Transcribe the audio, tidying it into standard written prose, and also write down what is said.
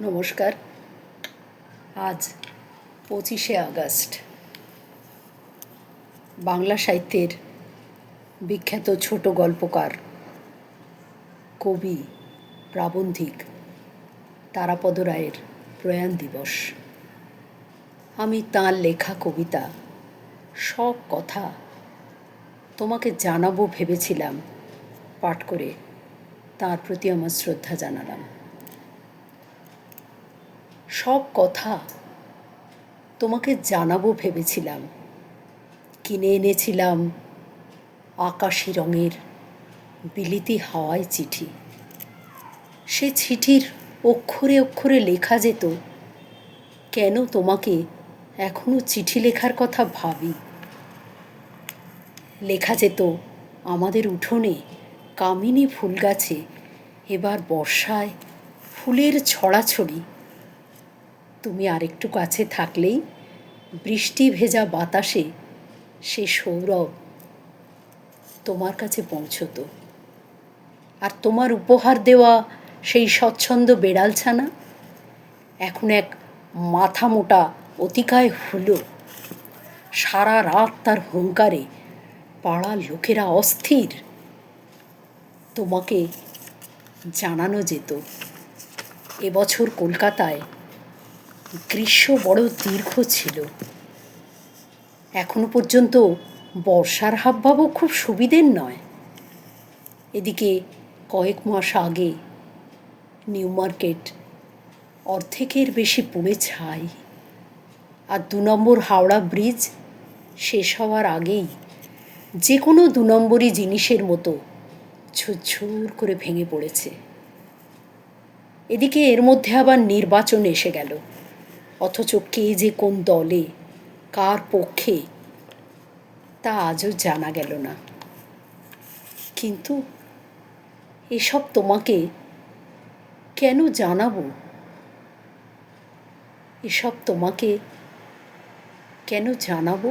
নমস্কার। আজ 25শে আগস্ট। বাংলা সাহিত্যের বিখ্যাত ছোট গল্পকার, কবি, প্রাবন্ধিক তারাপদ রায়ের প্রয়াণ দিবস। আমি তাঁর লেখা কবিতা সব কথা তোমাকে জানাবো ভেবেছিলাম, পাঠ করে তাঁর প্রতি আমার শ্রদ্ধা জানালাম। সব কথা তোমাকে জানাবো ভেবেছিলাম, কিনে এনেছিলাম আকাশি রঙের বিলিতি হাওয়ায় চিঠি। সে চিঠির অক্ষরে অক্ষরে লেখা যেত, কেন তোমাকে এখনো চিঠি লেখার কথা ভাবি। লেখা যেত আমাদের উঠোনে কামিনী ফুল গাছে এবার বর্ষায় ফুলের ছড়াছড়ি। তুমি আরেকটু কাছে থাকলেই বৃষ্টি ভেজা বাতাসে সে সৌরভ তোমার কাছে পৌঁছত। আর তোমার উপহার দেওয়া সেই স্বচ্ছন্দ বেড়ালছানা এখন এক মাথা মোটা অতিকায় হলো। সারা রাত তার হুঙ্কারে পাড়ার লোকেরা অস্থির। তোমাকে জানানো যেত এবছর কলকাতায় গ্রীষ্ম বড় দীর্ঘ ছিল। এখনো পর্যন্ত বর্ষার হাবভাবও খুব সুবিধের নয়। এদিকে কয়েক মাস আগে নিউ মার্কেট অর্ধেকের বেশি পুড়ে ছাই। আর 2 নম্বর হাওড়া ব্রিজ শেষ হওয়ার আগেই যে কোনো 2 নম্বরই জিনিসের মতো ঝুরঝুর করে ভেঙে পড়েছে। এদিকে এর মধ্যে আবার নির্বাচন এসে গেল, অথচ কে যে কোন দলে কার পক্ষে তা আজও জানা গেল না। কিন্তু এসব তোমাকে কেন জানাবো? এসব তোমাকে কেন জানাবো?